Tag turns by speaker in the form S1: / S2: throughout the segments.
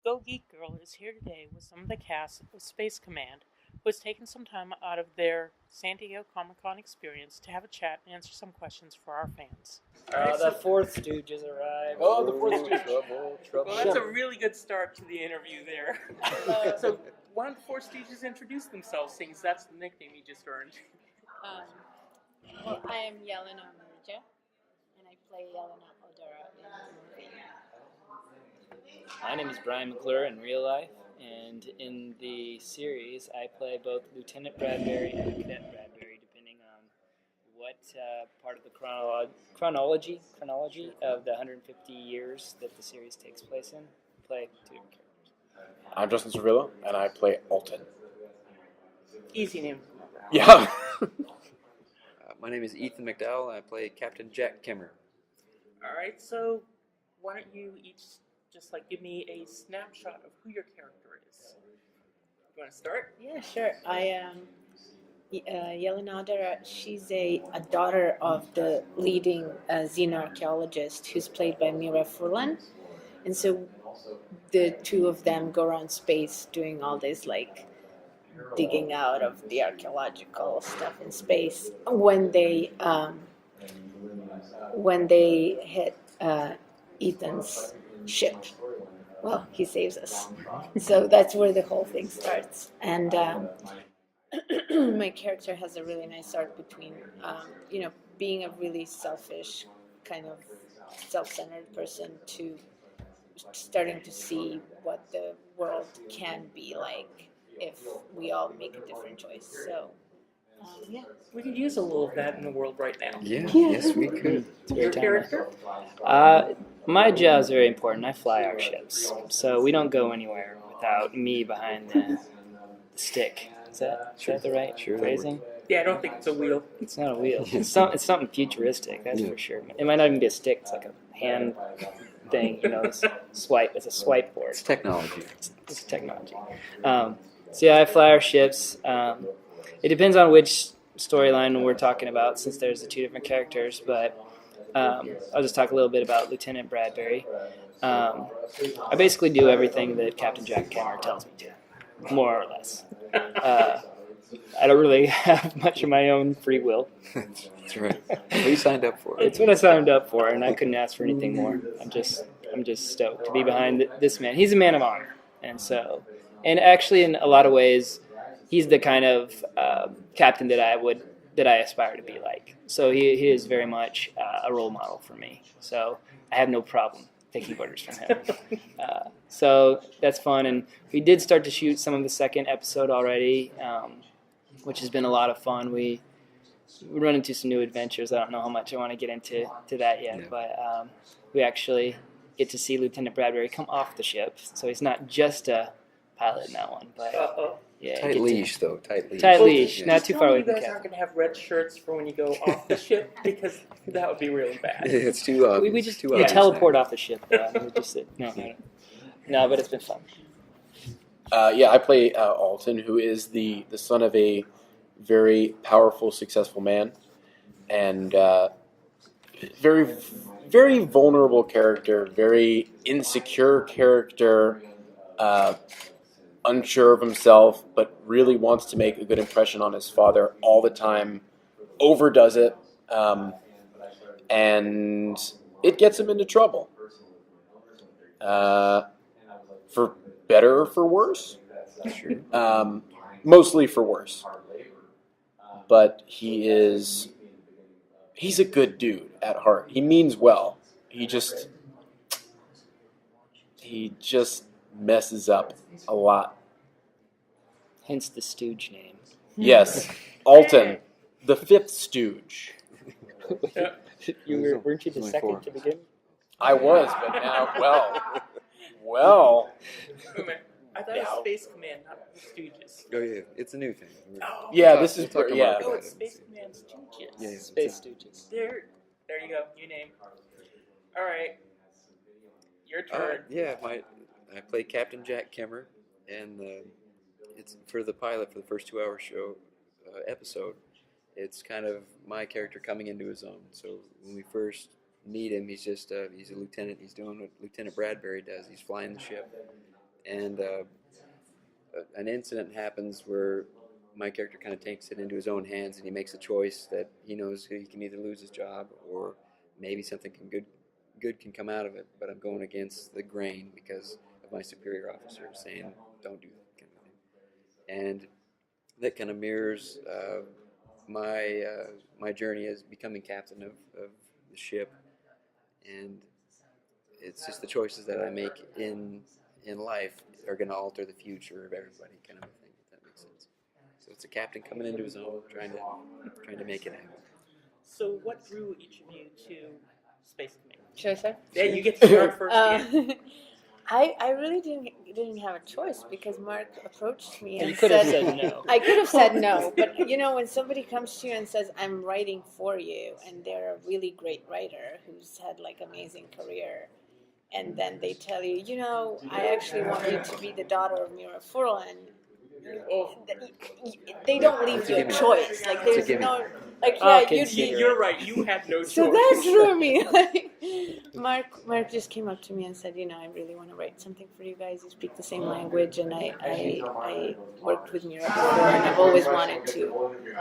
S1: GoGeekGirl is here today with some of the cast of Space Command, who has taken some time out of their San Diego Comic-Con experience to have a chat and answer some questions for our fans.
S2: The fourth Stooge has arrived.
S3: Oh, the fourth Stooge.
S4: Trouble.
S1: Well, that's a really good start to the interview there. So, why don't the four Stooges introduce themselves, since that's the nickname you just earned?
S5: I am Jelena Mrdja, and I play Jelena Mrdja in the movie.
S2: My name is Bryan McClure in real life, and in the series, I play both Lieutenant Bradbury and Cadet Bradbury, depending on what part of the chronology of the 150 years that the series takes place in. I play two different characters.
S3: I'm Justin Sorvillo, and I play Alton.
S1: Easy name.
S3: Yeah.
S4: My name is Ethan McDowell, and I play Captain Jack Kimmer.
S1: All right, so why don't you each just give me a snapshot of who your character is? You want to start?
S5: Yeah, sure. I am Jelena Mrdja. She's a daughter of the leading xenoarchaeologist who's played by Mira Furlan. And so the two of them go around space doing all this digging out of the archaeological stuff in space. When they hit Ethan's ship, well, he saves us. So that's where the whole thing starts. And my character has a really nice arc between, being a really selfish, kind of self-centered person to starting to see what the world can be like if we all make a different choice. So, yeah.
S1: We could use a little of that in the world right now.
S4: Yeah, yes, we could.
S1: Your character?
S2: My job is very important. I fly our ships, so we don't go anywhere without me behind the stick. Is that the right phrasing?
S1: Yeah, I don't think it's a wheel.
S2: It's not a wheel. It's something futuristic, that's for sure. It might not even be a stick. It's like a hand thing, It's a swipe board.
S4: It's technology.
S2: It's technology. So yeah, I fly our ships. It depends on which storyline we're talking about, since there's the two different characters. But I'll just talk a little bit about Lieutenant Bradbury. I basically do everything that Captain Jack Kimmer tells me to, more or less. I don't really have much of my own free will.
S4: That's right. What you signed up for.
S2: It's what I signed up for, and I couldn't ask for anything more. I'm just stoked to be behind this man. He's a man of honor, and actually in a lot of ways, he's the kind of captain that I aspire to be like. So he is very much a role model for me. So I have no problem taking orders from him. So that's fun, and we did start to shoot some of the second episode already, which has been a lot of fun. We run into some new adventures. I don't know how much I want to get into that yet, but we actually get to see Lieutenant Bradbury come off the ship, so he's not just a pilot in that one. But yeah,
S4: Tight leash, though. Tight leash.
S2: Tight leash,
S4: Yeah.
S2: not too far away
S1: You
S2: from the
S1: guys aren't
S2: captain.
S1: going to have red shirts for when you go off the ship, because that would be really bad.
S4: It's too obvious.
S2: We just
S4: too
S2: we
S4: obvious
S2: teleport
S4: now.
S2: off the ship. We just sit. No, but it's been fun.
S3: I play Alton, who is the son of a very powerful, successful man, and very, very vulnerable character, very insecure character, unsure of himself, but really wants to make a good impression on his father all the time, overdoes it, and it gets him into trouble. For better or for worse?
S4: Sure.
S3: Mostly for worse. But he's a good dude at heart. He means well. He just messes up a lot.
S2: Hence the Stooge name.
S3: Yes, Alton, the fifth Stooge.
S2: Weren't you the
S4: Only
S2: second
S4: four.
S2: to begin?
S3: I was, but now, well.
S1: Wait a minute. I thought it was Space Command, not the Stooges.
S4: Oh, yeah. It's a new thing.
S1: Oh,
S3: Yeah, this is
S4: We'll talk
S3: yeah.
S4: about
S1: Oh,
S4: it.
S1: it's Space Command Stooges.
S4: Yeah.
S2: Space Stooges.
S1: There you go. New name. All right. Your turn.
S4: I play Captain Jack Kimmer, and it's for the pilot for the first 2-hour show episode. It's kind of my character coming into his own. So when we first meet him, he's a lieutenant. He's doing what Lieutenant Bradbury does. He's flying the ship, and an incident happens where my character kind of takes it into his own hands, and he makes a choice that he knows he can either lose his job or maybe something good can come out of it. But I'm going against the grain because of my superior officer saying don't do that kind of thing, and that kind of mirrors my journey as becoming captain of the ship, and it's just the choices that I make in life are going to alter the future of everybody, kind of a thing. If that makes sense. So it's a captain coming into his own, trying to make it happen.
S1: So what drew each of you to Space Command?
S5: Should I say?
S1: Yeah, you get to start first. Again.
S5: I really didn't have a choice because Mark approached me and
S2: You could have said no.
S5: I could have said no, but when somebody comes to you and says I'm writing for you, and they're a really great writer who's had like amazing career, and then they tell you, I actually want you to be the daughter of Mira Furlan. They don't leave you a choice. Like there's no, like
S1: You're right. You had no choice.
S5: So that drew me. Like Mark just came up to me and said, I really want to write something for you guys. You speak the same language, and I worked with Mira before, and I've always wanted to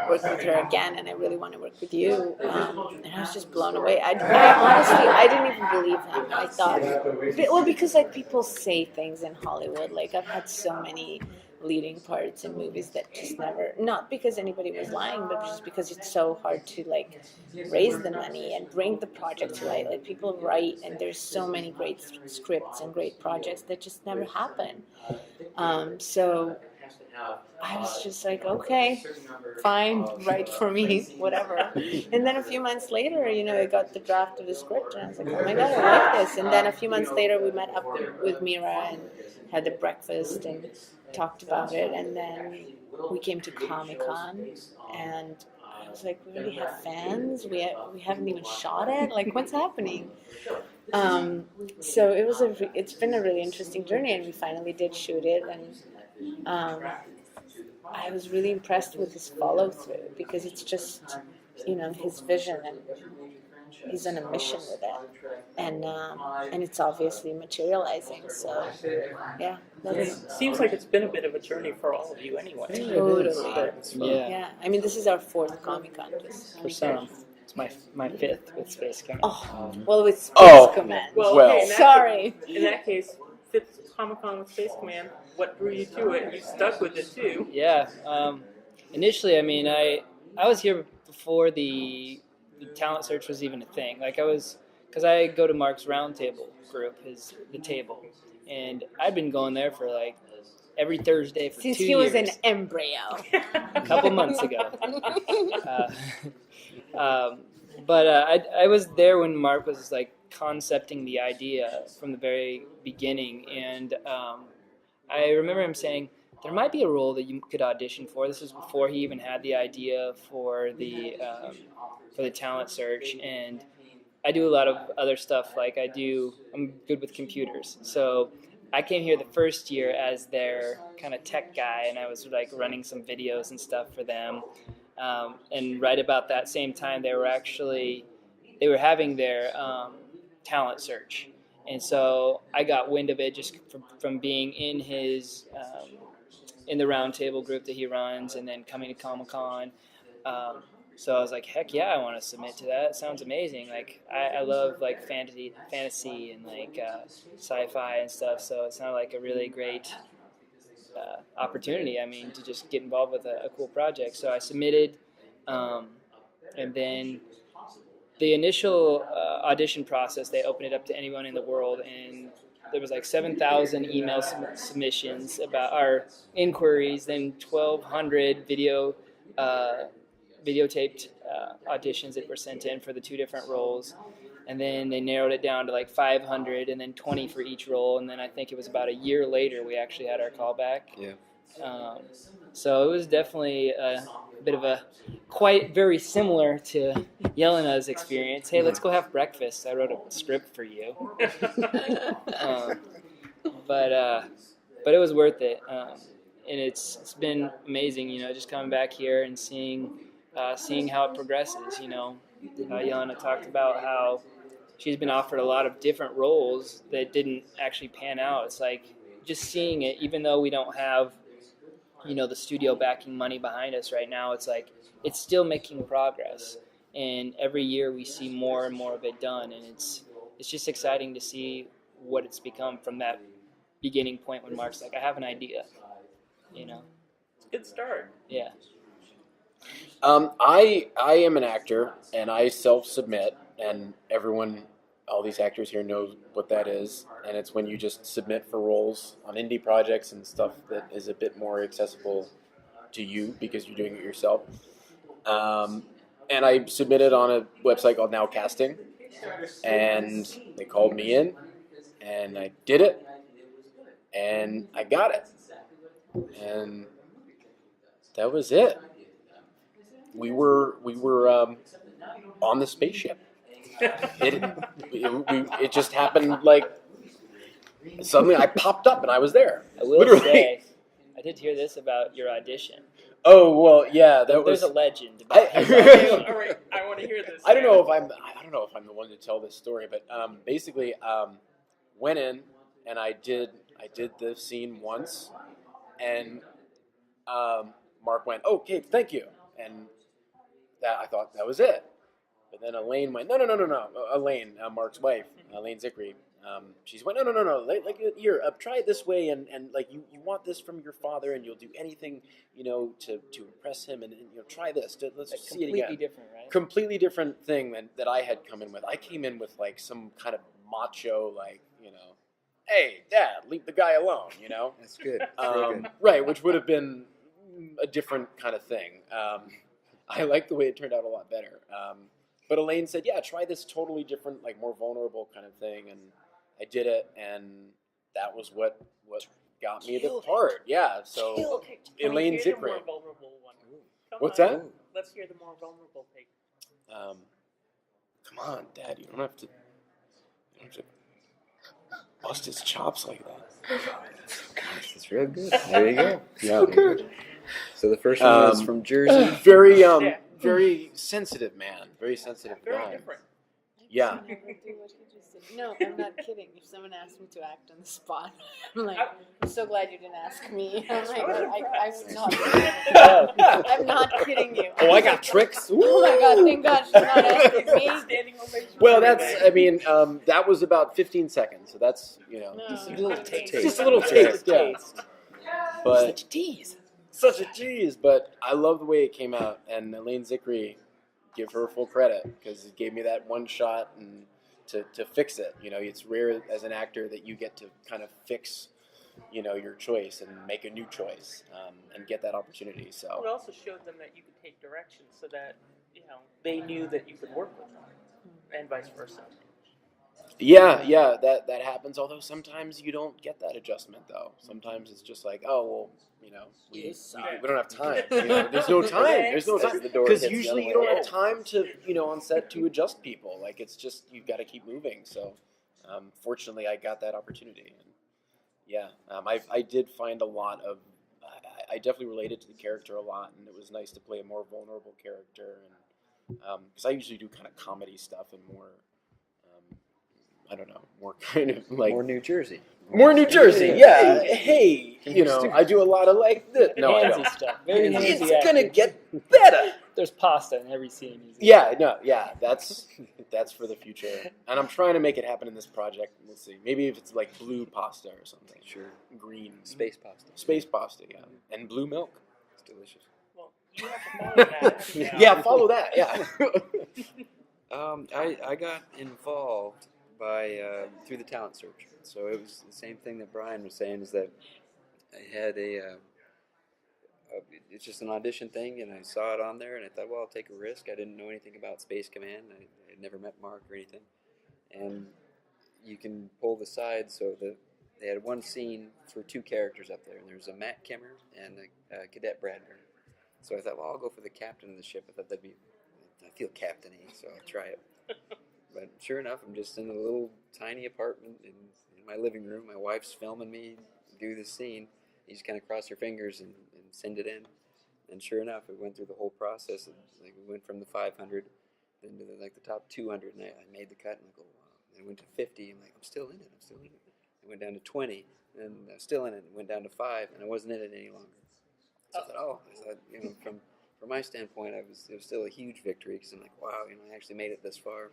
S5: work with her again, and I really want to work with you. And I was just blown away. I honestly, I didn't even believe him. I thought, because like people say things in Hollywood, like I've had so many leading parts in movies that just never, not because anybody was lying, but just because it's so hard to like raise the money and bring the project to light. Like people write, and there's so many great scripts and great projects that just never happen. So I was just like, okay, fine, write for me, whatever. And then a few months later, I got the draft of the script, and I was like, oh my God, I like this. And then a few months later, we met up with Mira and had the breakfast and talked about it, and then we came to Comic-Con, and I was like, we already have fans? We haven't even shot it? Like, what's happening? So it's been a really interesting journey, and we finally did shoot it, and I was really impressed with his follow-through, because it's just, his vision, and he's on a mission with it, and it's obviously materializing. So, yeah,
S1: Seems like it's been a bit of a journey for all of you, anyway.
S5: Totally. Yeah. I mean, this is our 4th Comic-Con.
S2: For some, it's my 5th with Space Command.
S5: Oh, well, with Space Command.
S1: Well,
S3: Well.
S1: okay, in that case, 5th Comic-Con with Space Command. What drew you to it? You stuck with it too.
S2: Yeah. Initially, I mean, I was here before the talent search was even a thing. Like because I go to Mark's roundtable group, the table, and I've been going there for like every Thursday for
S5: since
S2: 2
S5: he
S2: years.
S5: was an embryo.
S2: A couple months ago. But I was there when Mark was like concepting the idea from the very beginning, and I remember him saying there might be a role that you could audition for. This was before he even had the idea for the talent search, and I do a lot of other stuff. Like I'm good with computers, so I came here the first year as their kind of tech guy, and I was like running some videos and stuff for them. And right about that same time, they were having their talent search, and so I got wind of it just from being in his in the roundtable group that he runs, and then coming to Comic-Con. So I was like, heck yeah, I want to submit to that. It sounds amazing. Like I love like fantasy and like sci-fi and stuff. So it sounded like a really great opportunity. I mean, to just get involved with a cool project. So I submitted, and then the initial audition process, they opened it up to anyone in the world, and there was like 7,000 email submissions about our inquiries, then 1,200 videotaped auditions that were sent in for the 2 different roles, and then they narrowed it down to like 500, and then 20 for each role, and then I think it was about a year later we actually had our callback.
S4: Yeah.
S2: So it was definitely a bit of quite very similar to Jelena's experience. Hey, let's go have breakfast. I wrote a script for you. But it was worth it, and it's been amazing. Just coming back here and seeing how it progresses. Jelena talked about how she's been offered a lot of different roles that didn't actually pan out. It's like just seeing it, even though we don't have, the studio backing money behind us right now, it's like it's still making progress, and every year we see more and more of it done, and it's just exciting to see what it's become from that beginning point when Mark's like, I have an idea,
S1: It's a good start.
S2: Yeah.
S3: I am an actor, and I self-submit, and all these actors here know what that is, and it's when you just submit for roles on indie projects and stuff that is a bit more accessible to you because you're doing it yourself. And I submitted on a website called Now Casting, and they called me in, and I did it, and I got it, and that was it. We were on the spaceship. It just happened like suddenly I popped up and I was there.
S2: I will
S3: Literally.
S2: say, I did hear this about your audition.
S3: Oh well, yeah,
S2: There's a legend.
S3: I
S1: want to hear this.
S3: I don't know if I'm the one to tell this story, but basically went in and I did the scene once, and Mark went, "Okay, thank you," and I thought that was it. But then Elaine went, no. Elaine, Mark's wife, Elaine Zickery, she went, no. Like here, try it this way, and like you want this from your father, and you'll do anything, to impress him, and try this. Let's see it again.
S2: Completely different, right?
S3: Completely different thing that I had come in with. I came in with like some kind of macho, like hey, Dad, leave the guy alone.
S4: That's good. Very good.
S3: Right, which would have been a different kind of thing. I like the way it turned out a lot better. But Elaine said, yeah, try this totally different, like more vulnerable kind of thing. And I did it, and that was what got me the part. Yeah, so
S1: Okay,
S3: Elaine
S1: hear the
S3: Zickery.
S1: more vulnerable one. Come
S3: What's
S1: on.
S3: that?
S1: Let's hear the more vulnerable take.
S3: Come on, Dad, you don't have to bust his chops like that.
S4: Gosh, that's real good. There you go.
S3: Yeah.
S4: Okay. So the first one is from Jersey.
S3: Very sensitive man. Very sensitive
S1: Very
S3: guy.
S1: different.
S3: Yeah.
S5: I never do what you just did. No, I'm not kidding. If someone asked me to act on the spot, I'm like, I'm so glad you didn't ask me. I'm like, I would not. I'm not kidding you.
S3: Oh, I got tricks.
S5: Oh my God! Thank God she's not asking me.
S1: Standing ovation.
S3: Well, that was about 15 seconds. So that's
S2: Just a little taste.
S3: just a little taste. Yeah. But
S2: Such a tease.
S3: such a tease, but I love the way it came out, and Elaine Zickery, give her full credit, because it gave me that one shot and to fix it. It's rare as an actor that you get to kind of fix, your choice and make a new choice, and get that opportunity.
S1: It
S3: So
S1: also showed them that you could take direction, so that they knew that you could work with them, and vice versa.
S3: yeah, that happens. Although sometimes you don't get that adjustment, though. Sometimes it's just like, oh well, we don't have time. There's no time. There's no time
S4: The door
S3: because
S4: hits the
S3: usually
S4: other
S3: you don't
S4: way.
S3: have time to on set to adjust people. Like it's just you've got to keep moving. So fortunately, I got that opportunity. And yeah, I did find a lot of. I definitely related to the character a lot, and it was nice to play a more vulnerable character. And because I usually do kind of comedy stuff and more. I don't know, more kind of like
S4: More New Jersey.
S3: more New Jersey, yeah. Hey, I do a lot of like this. No, I
S2: Handsy
S3: don't.
S2: stuff. Very
S3: It's
S2: handsy
S3: gonna
S2: acting.
S3: get better.
S2: There's pasta in every scene.
S3: Yeah. That's for the future, and I'm trying to make it happen in this project. We'll see. Maybe if it's like blue pasta or something.
S4: Sure.
S3: Green
S4: Space pasta.
S3: space pasta, yeah, and blue milk.
S4: It's delicious.
S1: Well, you have to follow that.
S3: Yeah, follow that. Yeah.
S4: I got involved by through the talent search. So it was the same thing that Bryan was saying, is that I had it's just an audition thing, and I saw it on there, and I thought, well, I'll take a risk. I didn't know anything about Space Command. I had never met Mark or anything. And you can pull the sides, so they had one scene for two characters up there, and there was a Matt Kimmer and a Cadet Bradburn. So I thought, well, I'll go for the captain of the ship. I thought I feel captain-y, so I'll try it. But sure enough, I'm just in a little tiny apartment in my living room. My wife's filming me do this scene. You just kind of cross your fingers and send it in. And sure enough, it went through the whole process. We went from the 500 then to the top 200, and I made the cut, and I go, wow. And I went to 50, and I'm still in it. I went down to 20. and I was still in it. And went down to 5, and I wasn't in it any longer. So I thought, from my standpoint, it was still a huge victory because I'm like, wow, I actually made it this far.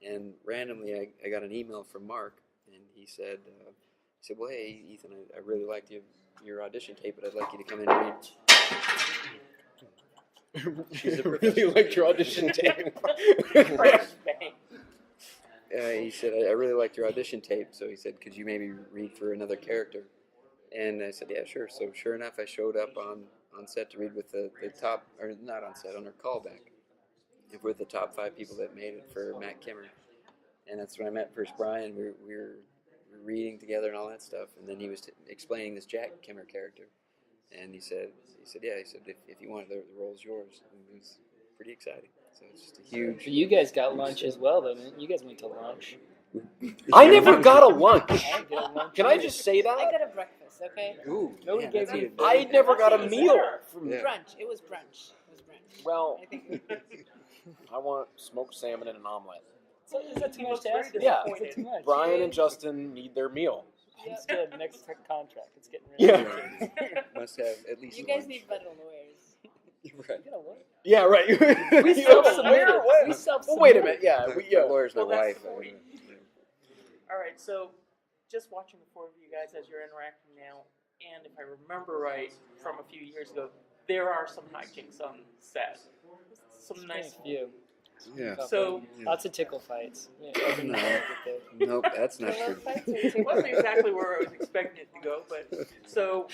S4: And randomly, I got an email from Mark, and he said, well, hey, Ethan, I really liked your audition tape, but I'd like you to come in and read.
S3: She's really liked your audition tape.
S4: He said, I really liked your audition tape, so he said, could you maybe read for another character? And I said, yeah, sure. So sure enough, I showed up on set to read with the top, or not on set, on our callback, with the top 5 people that made it for Matt Kimmer. And that's when I met first Bryan. We were reading together and all that stuff, and then he was explaining this Jack Kimmer character. And he said, if you want, the role's yours. And it was pretty exciting. So it's just a huge...
S2: But you guys got lunch as well, though, man. You guys went to lunch.
S3: I never got a lunch. Can I
S2: either.
S3: just say that?
S5: I got a breakfast, okay?
S4: Ooh,
S2: Nobody gave me.
S3: I never got a meal.
S5: Brunch. It was brunch.
S3: Well,
S5: I think.
S3: I want smoked salmon and an omelet.
S2: So is that too much to ask?
S3: Yeah.
S2: Is that too much?
S3: Bryan and Justin need their meal.
S2: It's good. Next contract. It's getting ready.
S3: Yeah.
S4: Must have at least
S5: You guys
S4: lunch.
S5: need better lawyers.
S4: Right.
S2: You know what?
S3: Yeah, right.
S2: We
S3: You have a
S2: self-submitted.
S3: lawyer? What?
S2: We self-submitted.
S3: Well, wait a minute. Yeah.
S4: My lawyer's my
S1: Well, that's
S4: wife.
S1: the point. All right, so just watching the 4 of you guys as you're interacting now, and if I remember right from a few years ago, there are some hijinks on set. Some nice.
S2: Few.
S4: Yeah.
S1: So
S2: Lots of tickle fights. Yeah,
S4: No. Nope, that's not true.
S1: it wasn't exactly where I was expecting it to go, but so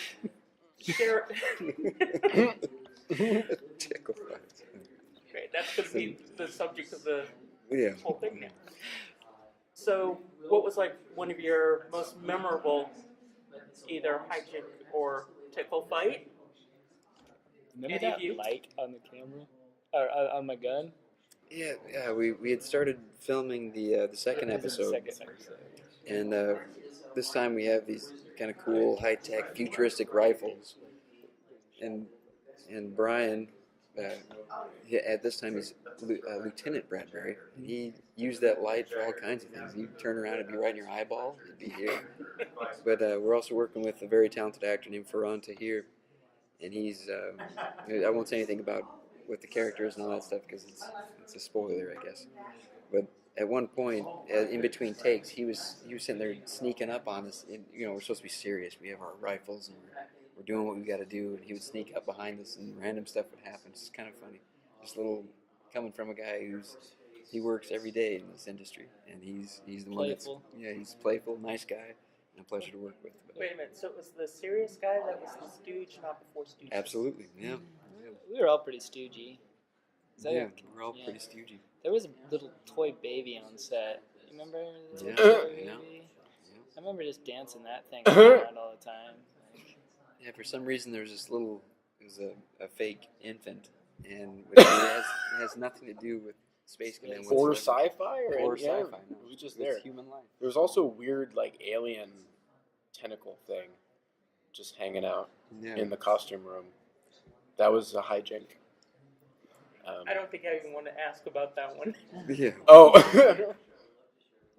S1: share.
S4: Tickle fights.
S1: Great, that's going to be the subject of the
S4: Yeah.
S1: whole thing now. So, what was like one of your most memorable, either hijink or tickle fight?
S2: Remember
S1: Any of
S2: that
S1: you?
S2: light on the camera? Or on my gun?
S4: Yeah. We had started filming the second
S2: It was in
S4: episode,
S2: the second episode.
S4: and this time we have these kind of cool, high-tech, futuristic rifles, and Bryan, at this time he's Lieutenant Bradbury, and he used that light for all kinds of things. You'd turn around, it'd be right in your eyeball, it'd be here. But we're also working with a very talented actor named Ferran Tahir, and he's, I won't say anything about what the character is and all that stuff because it's a spoiler, I guess. But at one point, in between takes, he was sitting there sneaking up on us. And, we're supposed to be serious. We have our rifles and we're doing what we got to do. And he would sneak up behind us, and random stuff would happen. It's kind of funny. Just a little coming from a guy he works every day in this industry, and he's the one that's he's playful, nice guy, and a pleasure to work with. But
S1: Wait a minute, so it was the serious guy that was the stooge, not the four stooges?
S4: absolutely, yeah.
S2: We were all pretty stoogey.
S4: We're all pretty stoogey.
S2: There was a little toy baby on set. You remember the
S4: Yeah.
S2: little toy baby?
S4: Yeah.
S2: I remember just dancing that thing around all the time.
S4: Yeah, for some reason there was this little, it was a fake infant, and it has nothing to do with Space Command
S3: Or
S4: whatsoever.
S3: sci-fi,
S4: Or
S3: yeah,
S4: sci-fi. No,
S3: it was just
S4: it's
S3: there.
S4: human life.
S3: There was also a weird, alien tentacle thing just hanging out
S4: Yeah.
S3: in the costume room. That was a hijink.
S1: I don't think I even want to ask about that one.
S4: Yeah.
S3: Oh,
S2: I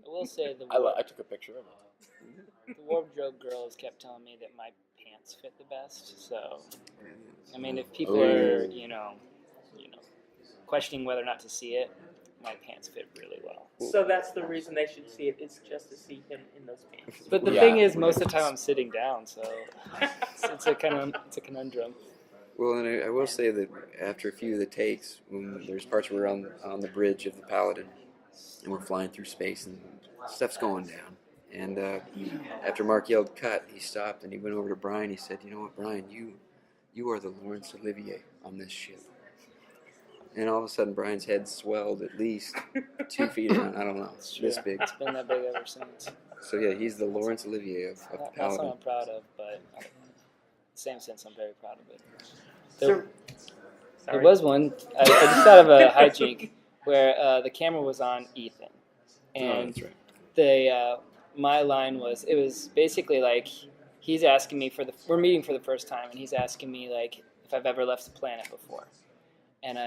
S2: will say
S3: I took a picture of it.
S2: the wardrobe girls kept telling me that my pants fit the best. So, I mean, if people are, questioning whether or not to see it, my pants fit really well.
S1: So that's the reason they should see it, is just to see him in those pants.
S2: But the
S3: Yeah.
S2: thing is, most of the time I'm sitting down, so it's a conundrum.
S4: Well, and I will say that after a few of the takes, when there's parts where we're on the bridge of the Paladin, and we're flying through space, and stuff's going down. And after Mark yelled cut, he stopped and he went over to Bryan. He said, "You know what, Bryan? You are the Laurence Olivier on this ship." And all of a sudden, Bryan's head swelled at least 2 feet around. I don't know, this big.
S2: It's been that big ever since.
S4: So yeah, he's the Laurence Olivier of the
S2: That's what
S4: Paladin.
S2: I'm proud of, but in the same sense, I'm very proud of it.
S1: So,
S2: There was one, I just thought of a hijink where the camera was on Ethan. And
S4: that's right.
S2: my line was, it was basically like, he's asking me we're meeting for the first time, and he's asking me like if I've ever left the planet before. And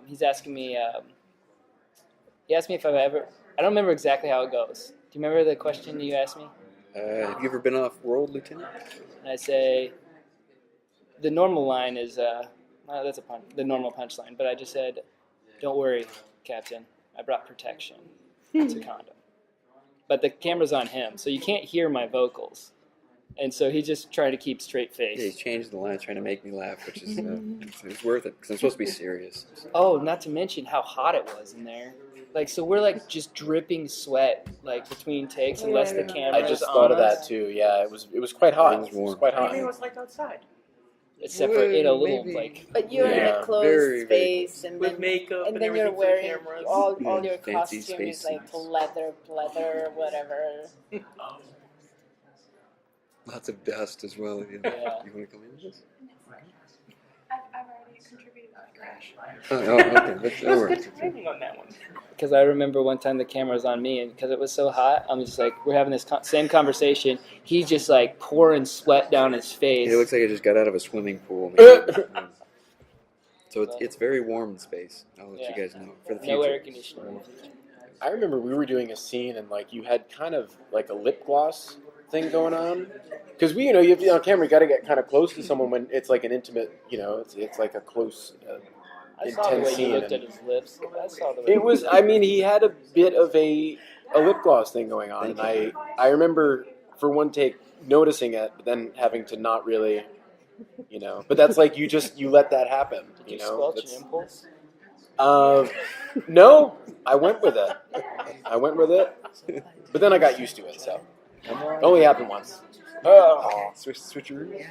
S2: he's asking me, he asked me if I've ever, I don't remember exactly how it goes. Do you remember the question you asked me?
S4: Have you ever been off world, Lieutenant?
S2: And I say, the normal line is, that's the normal punchline, but I just said, don't worry, Captain, I brought protection. It's a condom. But the camera's on him, so you can't hear my vocals. And so he just tried to keep straight face.
S4: Yeah, he's changed the line trying to make me laugh, which is it's worth it because I'm supposed to be serious.
S2: Oh, not to mention how hot it was in there. Like, so we're like just dripping sweat, like between takes, unless the camera.
S3: I just thought of that too. Yeah, it was quite hot.
S4: It was warm.
S3: quite
S1: I
S3: hot.
S1: mean, it was like outside.
S2: Except for in a little
S4: Maybe.
S2: like.
S5: But you're in
S3: Yeah,
S5: a closed
S4: very, very
S5: space, and
S1: With
S5: then
S1: makeup
S5: and then
S1: everything
S5: you're
S1: for the
S5: wearing
S1: cameras.
S5: all
S4: Yeah,
S5: your
S4: fancy
S5: costume is
S4: space
S5: like
S4: suits.
S5: leather, whatever.
S4: Lots of dust as well. Yeah.
S2: Yeah.
S4: You want to come in this?
S6: I've already contributed to the crash.
S4: Oh, okay. That
S1: It was
S4: works.
S1: good timing on that one.
S2: Because I remember one time the camera was on me, and because it was so hot, I'm just like, we're having this same conversation. He's just like pouring sweat down his face.
S4: It looks like I just got out of a swimming pool. So it's very warm in space. I'll let you guys know for the future.
S2: No air conditioning.
S3: I remember we were doing a scene and like you had kind of like a lip gloss thing going on because you have to be on camera. You got to get kind of close to someone when it's like an intimate. It's like a close.
S2: I saw the
S3: Intense
S2: way
S3: scene
S2: you looked
S3: and-
S2: at his lips. I saw the way
S3: It was. I mean, he had a bit of a lip gloss thing going on, and I remember for one take noticing it, but then having to not really, But that's like you let that happen.
S2: Did you squelch
S3: That's-
S2: an impulse?
S3: No, I went with it. But then I got used to it. So it only happened once. Oh.
S4: Switcheroo.